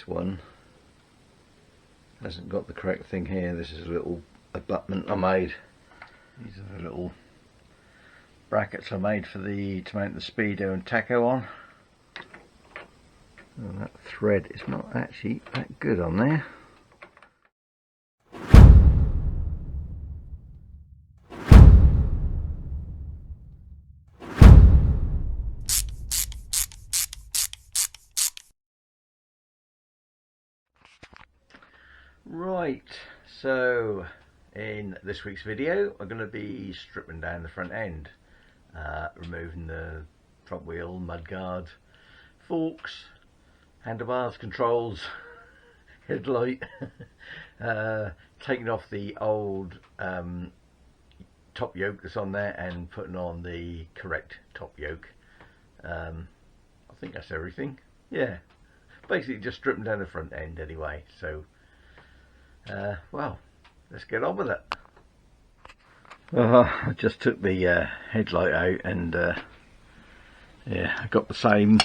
this one hasn't got the correct thing here. This is a little abutment I made. These are the little brackets I made for to mount the speedo and tacho on. And that thread is not actually that good on there. Right, so in this week's video I'm going to be stripping down the front end, removing the front wheel, mudguard, forks, handlebars, controls, headlight, taking off the old top yoke that's on there and putting on the correct top yoke. I think that's everything. Yeah, basically just stripping down the front end anyway. So well, let's get on with it. I just took the headlight out and yeah, I got the same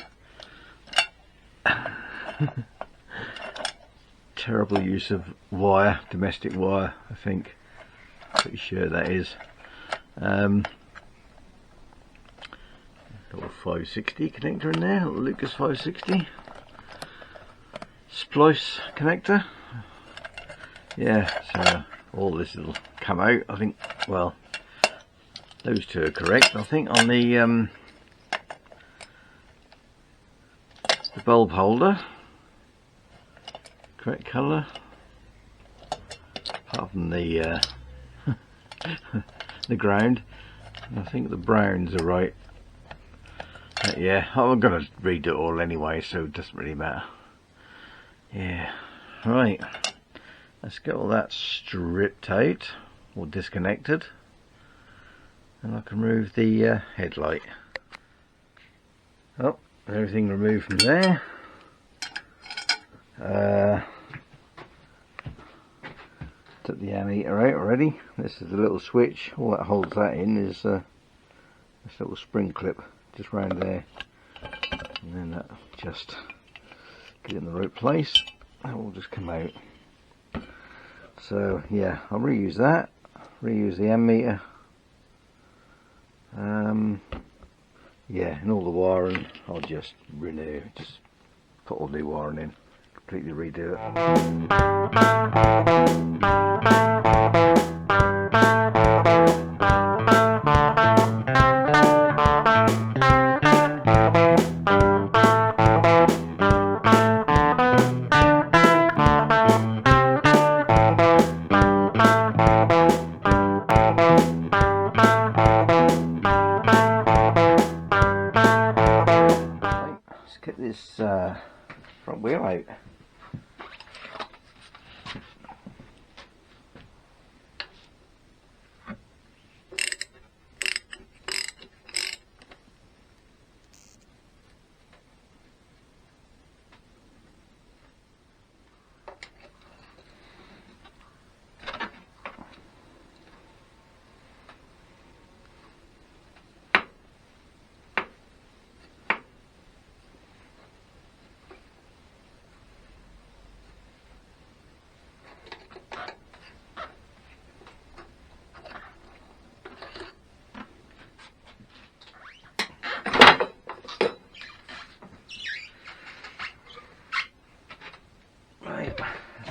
terrible use of wire, domestic wire, I think. Pretty sure that is. Little 560 connector in there, little Lucas 560. Splice connector. Yeah, so all this will come out, I think. Well, those two are correct, I think, on the bulb holder. Correct colour. Apart from the the ground. I think the browns are right. Yeah, I'm going to redo it all anyway, so it doesn't really matter. Yeah, right. Let's get all that stripped out or disconnected, and I can remove the headlight. Oh, everything removed from there. Took the ammeter out already. This is the little switch. All that holds that in is this little spring clip just round there, and then that just get in the right place. That will just come out. So yeah, I'll reuse that, reuse the ammeter, yeah, and all the wiring I'll just renew, just put all new wiring in, completely redo it. Get this front wheel out.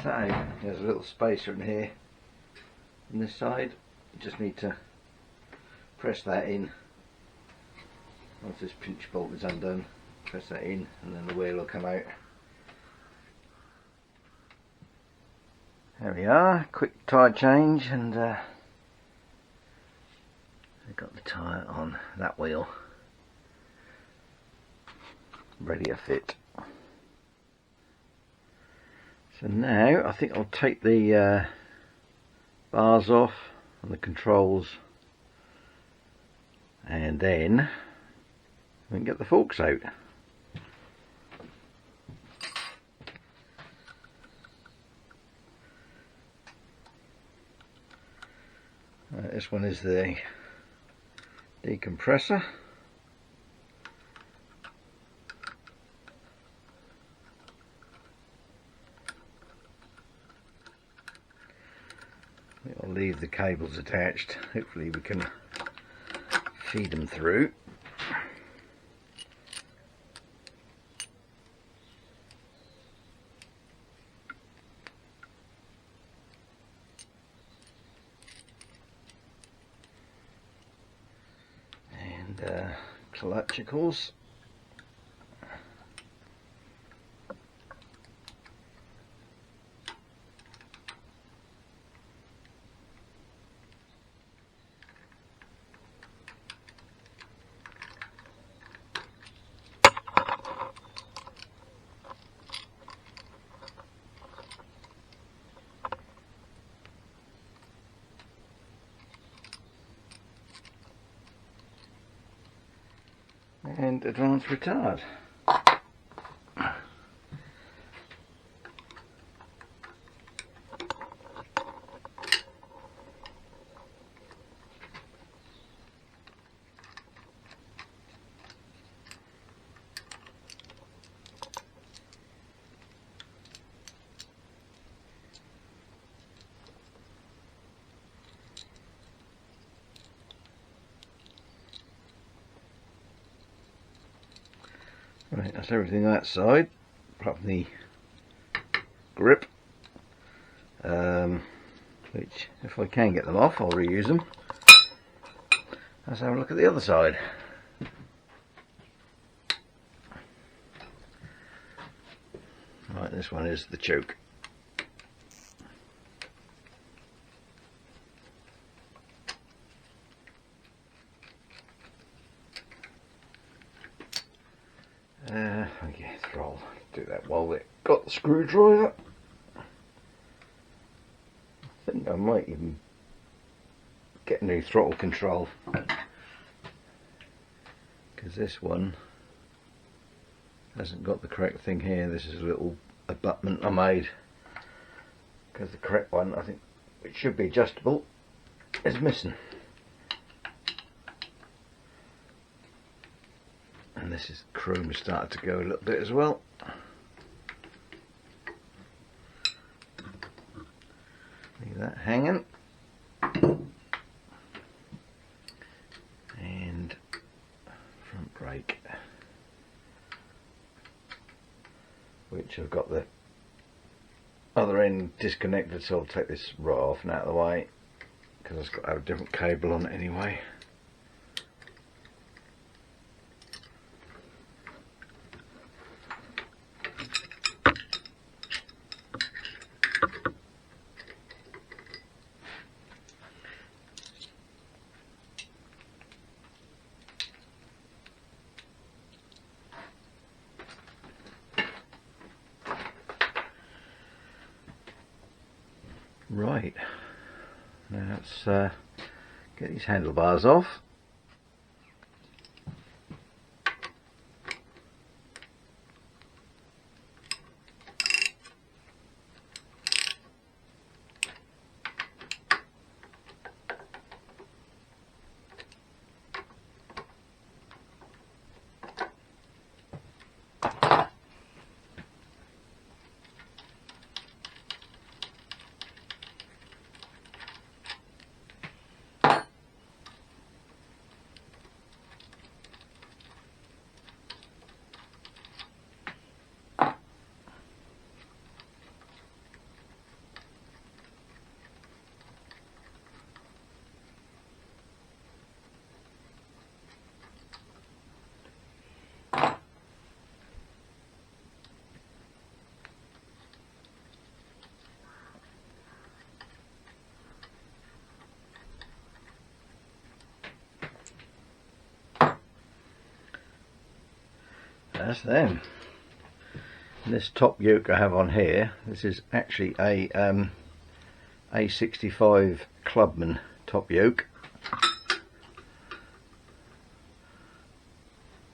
So there's a little spacer in here on this side. You just need to press that in. Once this pinch bolt is undone, press that in and then the wheel will come out. There we are, quick tyre change, and I've got the tyre on that wheel ready to fit. So now I think I'll take the bars off and the controls, and then we can get the forks out. This one is the decompressor. I'll leave the cables attached. Hopefully we can feed them through. And clutchicles. And advanced retard. Right, that's everything on that side, apart from the grip, which if I can get them off I'll reuse them. Let's have a look at the other side. Right, this one is the choke. Okay, throttle. Do that while we've got the screwdriver. I think I might even get new throttle control, because this one hasn't got the correct thing here. This is a little abutment I made, because the correct one, I think it should be adjustable, is missing. And this is chrome started to go a little bit as well. Leave that hanging. And front brake, which I've got the other end disconnected, so I'll take this right off and out of the way, because it's got to have a different cable on it anyway. Right, now let's get these handlebars off. That's them. This top yoke I have on here, this is actually a A65 Clubman top yoke,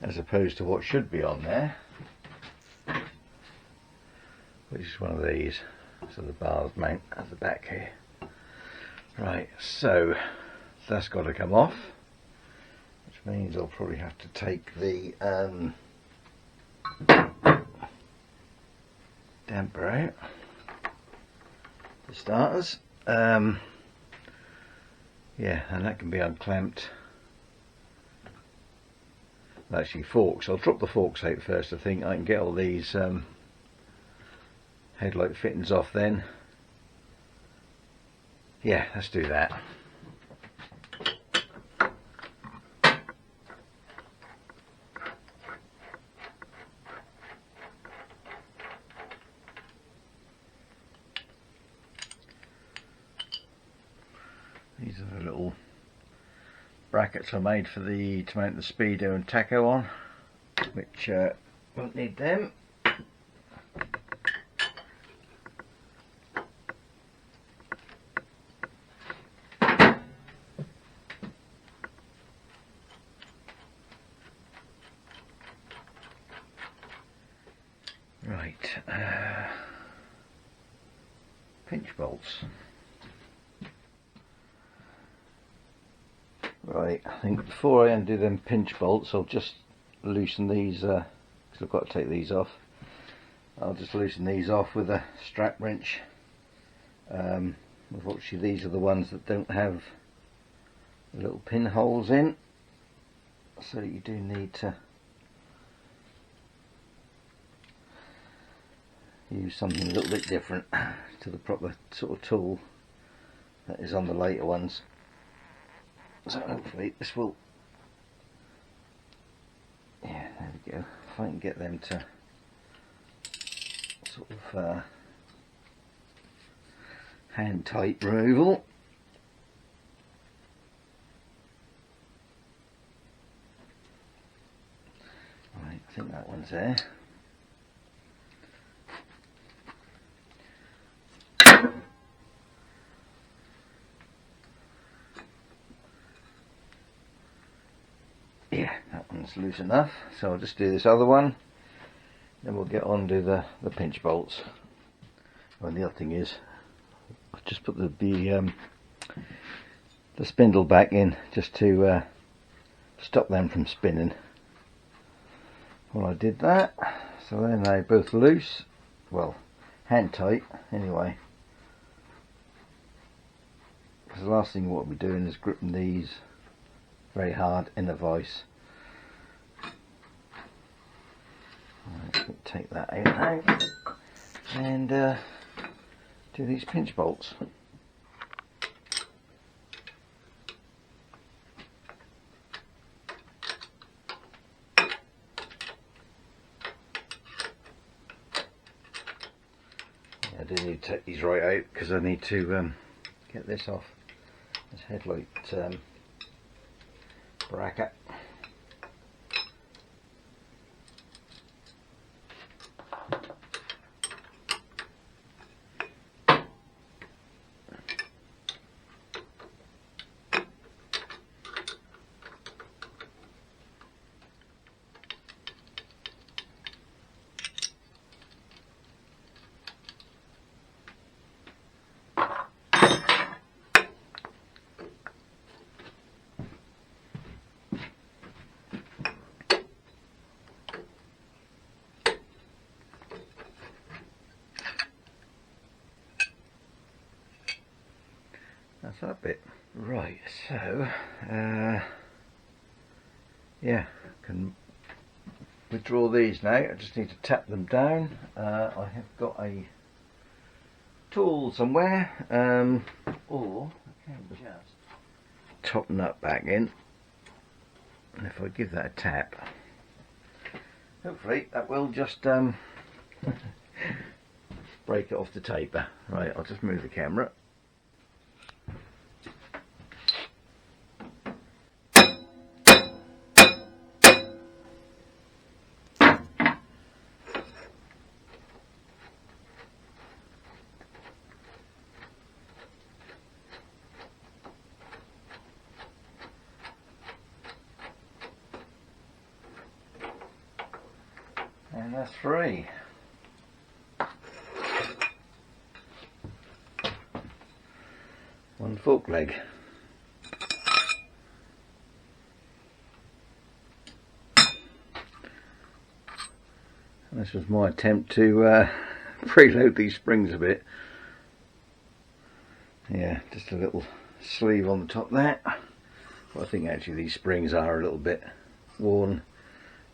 as opposed to what should be on there, which is one of these. So the bars mount at the back here. Right, so that's got to come off, which means I'll probably have to take the damper out for starters. Yeah, and that can be unclamped. Actually, forks. I'll drop the forks out first. I think I can get all these headlight fittings off then. Yeah, let's do that. These are the little brackets I made for the to mount the speedo and tacho on, which won't need them. Right, pinch bolts. Right, I think before I undo them pinch bolts, I'll just loosen these, because I've got to take these off. I'll just loosen these off with a strap wrench. Unfortunately, these are the ones that don't have little pinholes in, so you do need to use something a little bit different to the proper sort of tool that is on the later ones. So hopefully this will, yeah, there we go. If I can get them to sort of hand tight removal. Right, I think that one's there. Yeah, that one's loose enough, so I'll just do this other one, then we'll get on to the pinch bolts. And the other thing is, I've just put the spindle back in just to stop them from spinning. Well, I did that, so they're now both loose, well, hand tight anyway, because the last thing you want to be doing is gripping these very hard in a vise. Right, take that out now and do these pinch bolts. I do need to take these right out because I need to get this off this headlight bracket. That's that bit. Right, so yeah, can withdraw these now. I just need to tap them down. I have got a tool somewhere, or I can just top nut back in, and if I give that a tap, hopefully that will just break it off the taper. Right, I'll just move the camera. And that's free. One fork leg. And this was my attempt to preload these springs a bit. Yeah, just a little sleeve on the top there. Well, I think actually these springs are a little bit worn,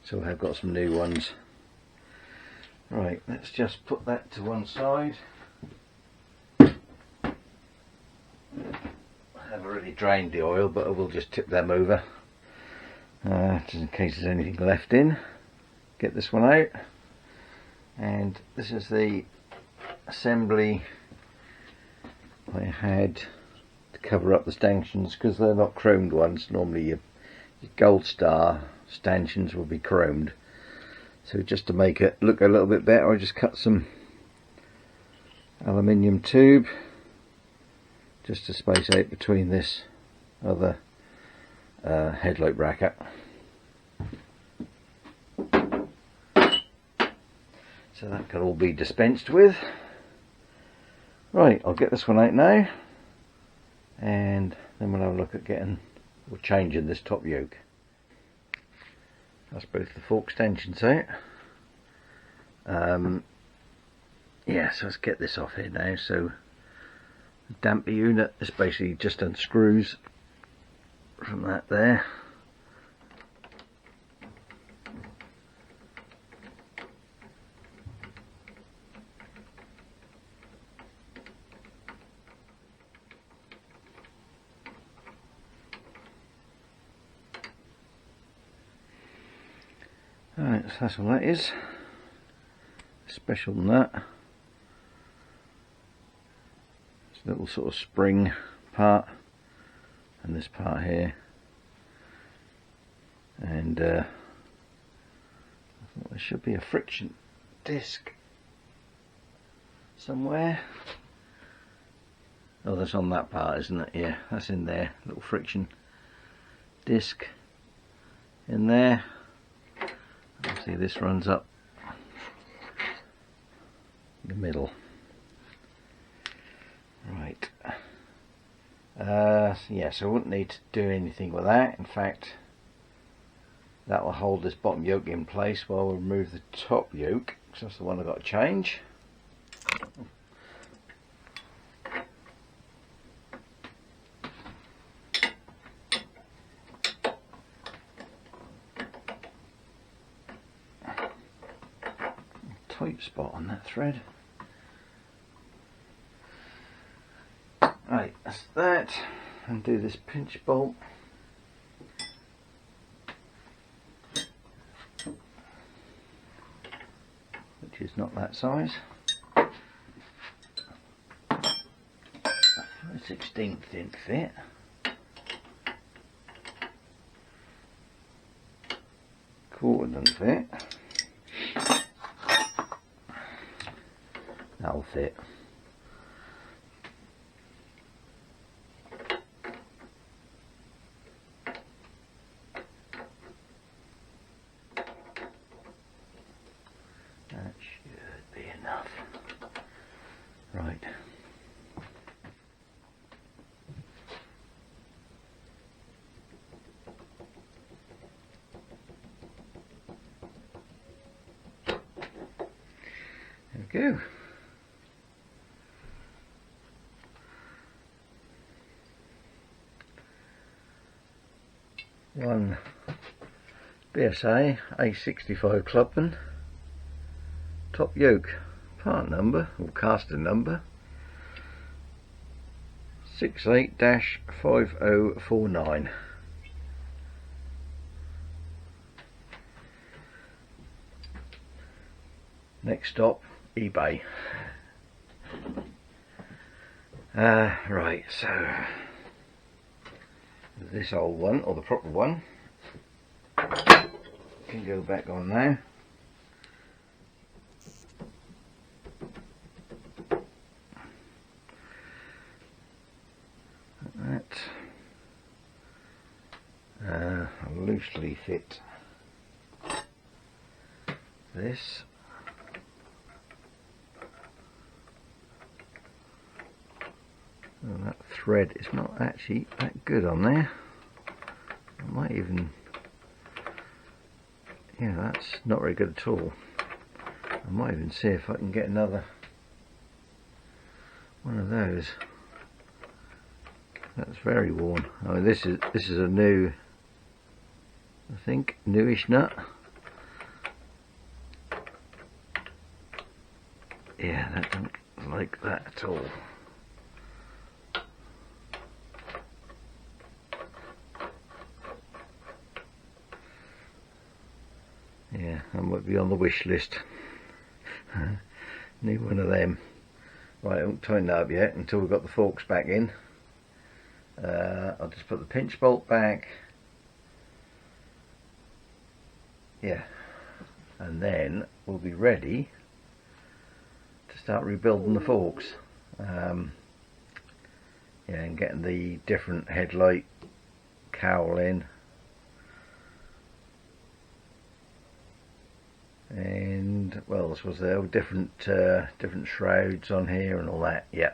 so I've got some new ones. Right, let's just put that to one side. I've already drained the oil, but I will just tip them over just in case there's anything left in. Get this one out, and this is the assembly I had to cover up the stanchions, because they're not chromed ones. Normally your gold star stanchions will be chromed, so just to make it look a little bit better I just cut some aluminium tube just to space out between this other headlight bracket. So that can all be dispensed with. Right, I'll get this one out now, and then we'll have a look at getting or changing this top yoke. That's both the fork stanchions out. Yeah, so let's get this off here now. So the damper unit is basically just unscrews from that there. Alright, so that's all that is. Special nut. This little sort of spring part, and this part here. And I thought there should be a friction disc somewhere. Oh, that's on that part, isn't it? Yeah, that's in there. Little friction disc in there. See, this runs up the middle. Right. Yeah, so I wouldn't need to do anything with that. In fact, that will hold this bottom yoke in place while we remove the top yoke, because that's the one I've got to change. Tight spot on that thread. Right, that's that, and do this pinch bolt. Which is not that size. 1/16 didn't fit. Quarter doesn't fit. That'll fit. That should be enough. Right. There we go. One BSA A65 Clubman top yoke, part number or caster number 68-5049. Next stop, eBay. Right, so this old one, or the proper one, can go back on now. That I'll loosely fit this. Oh, that thread is not actually that good on there. I might even, yeah, that's not very good at all. I might even see if I can get another one of those. That's very worn. I mean, this is a new, I think, newish nut. Yeah, that don't like that at all. Yeah, that might be on the wish list. Need one of them. Right, I won't tighten that up yet until we've got the forks back in. I'll just put the pinch bolt back. Yeah, and then we'll be ready to start rebuilding the forks. Yeah, and getting the different headlight cowl in. And what else was there? Different shrouds on here and all that. Yeah,